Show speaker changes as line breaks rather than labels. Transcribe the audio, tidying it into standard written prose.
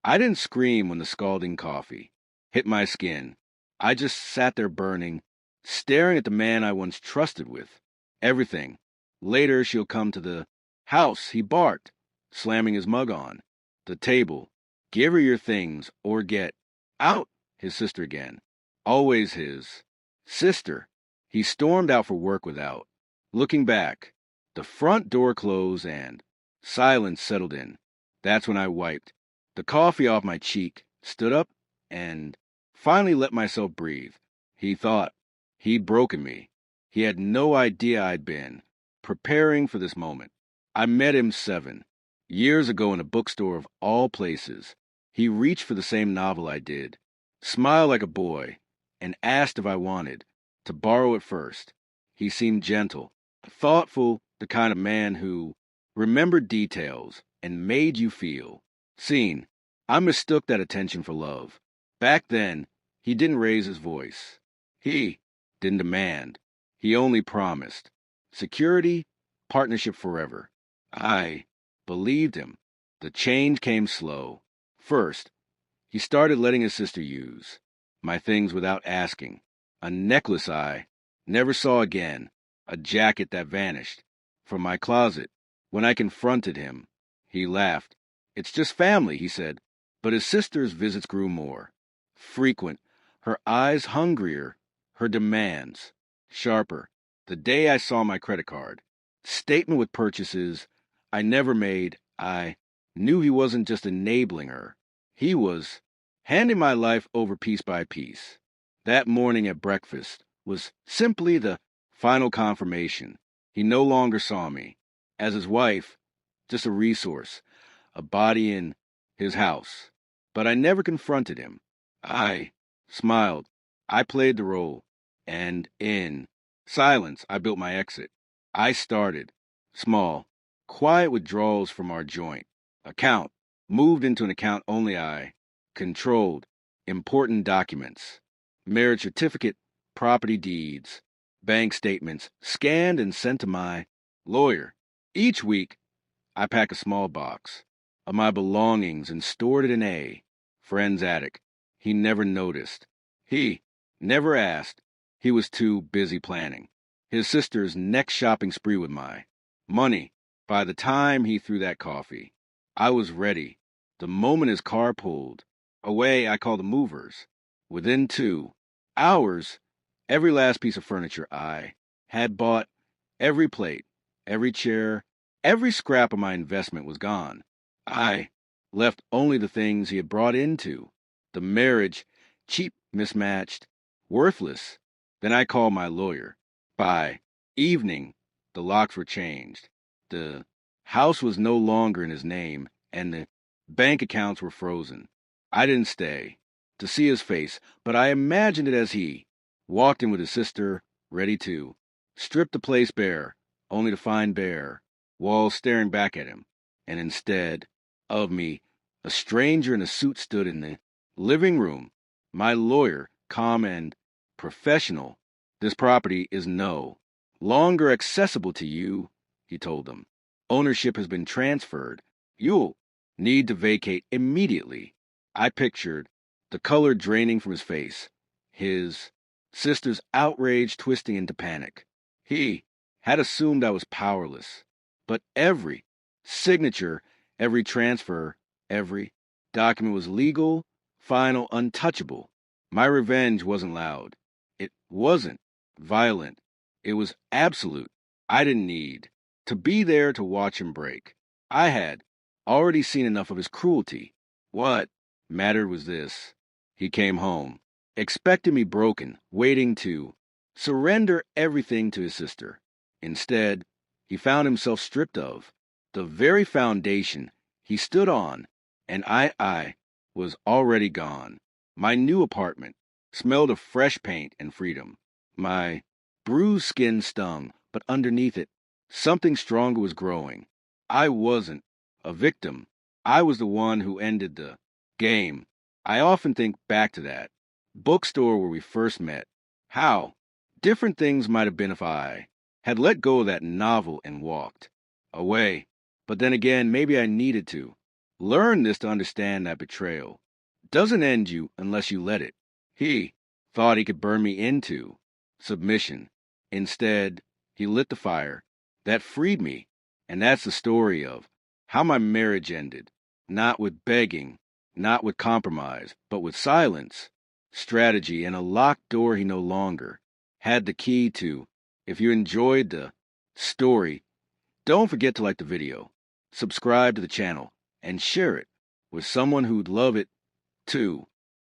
I didn't scream when the scalding coffee hit my skin. I just sat there burning, staring at the man I once trusted with everything. Later, she'll come to the house, he barked, slamming his mug on the table. Give her your things or get out, his sister again. Always his sister. He stormed out for work without looking back. The front door closed and silence settled in. That's when I wiped the coffee off my cheek, stood up, and finally let myself breathe. He thought he'd broken me. He had no idea I'd been preparing for this moment. I met him 7 years ago in a bookstore of all places. He reached for the same novel I did, smiled like a boy, and asked if I wanted to borrow it first. He seemed gentle, thoughtful, the kind of man who remembered details and made you feel seen. I mistook that attention for love. Back then, he didn't raise his voice. He didn't demand. He only promised security, partnership forever. I believed him. The change came slow. First, he started letting his sister use my things without asking. A necklace I never saw again, a jacket that vanished from my closet. When I confronted him, he laughed. It's just family, he said. But his sister's visits grew more frequent, her eyes hungrier, her demands sharper. The day I saw my credit card statement with purchases I never made, I knew he wasn't just enabling her. He was handing my life over piece by piece. That morning at breakfast was simply the final confirmation. He no longer saw me as his wife, just a resource, a body in his house. But I never confronted him. I smiled. I played the role. And in silence, I built my exit. I started small, quiet withdrawals from our joint account, moved into an account only I controlled, important documents, marriage certificate, property deeds, bank statements, scanned and sent to my lawyer. Each week, I pack a small box of my belongings and stored it in a friend's attic. He never noticed. He never asked. He was too busy planning his sister's next shopping spree with my money. By the time he threw that coffee, I was ready. The moment his car pulled away, I called the movers. Within 2 hours, every last piece of furniture I had bought, every plate, every chair, every scrap of my investment was gone. I left only the things he had brought into the marriage, cheap, mismatched, worthless. Then I called my lawyer. By evening, the locks were changed. The house was no longer in his name, and the bank accounts were frozen. I didn't stay to see his face, but I imagined it as he walked in with his sister, ready to strip the place bare, only to find bare walls staring back at him. And instead of me, a stranger in a suit stood in the living room. My lawyer, calm and professional. This property is no longer accessible to you, he told them. Ownership has been transferred. You'll need to vacate immediately. I pictured the color draining from his face, his sister's outrage twisting into panic. He had assumed I was powerless, but every signature, every transfer, every document was legal, final, untouchable. My revenge wasn't loud. It wasn't violent. It was absolute. I didn't need to be there to watch him break. I had already seen enough of his cruelty. What mattered was this. He came home, expecting me broken, waiting to surrender everything to his sister. Instead, he found himself stripped of the very foundation he stood on, and I was already gone. My new apartment smelled of fresh paint and freedom. My bruised skin stung, but underneath it, something stronger was growing. I wasn't a victim. I was the one who ended the game. I often think back to that bookstore where we first met. How different things might have been if I had let go of that novel and walked away. But then again, maybe I needed to. Learn this to understand that betrayal doesn't end you unless you let it. He thought he could burn me into submission. Instead, he lit the fire that freed me. And that's the story of how my marriage ended. Not with begging, not with compromise, but with silence, strategy, and a locked door he no longer had the key to. If you enjoyed the story, don't forget to like the video, subscribe to the channel, and share it with someone who'd love it too.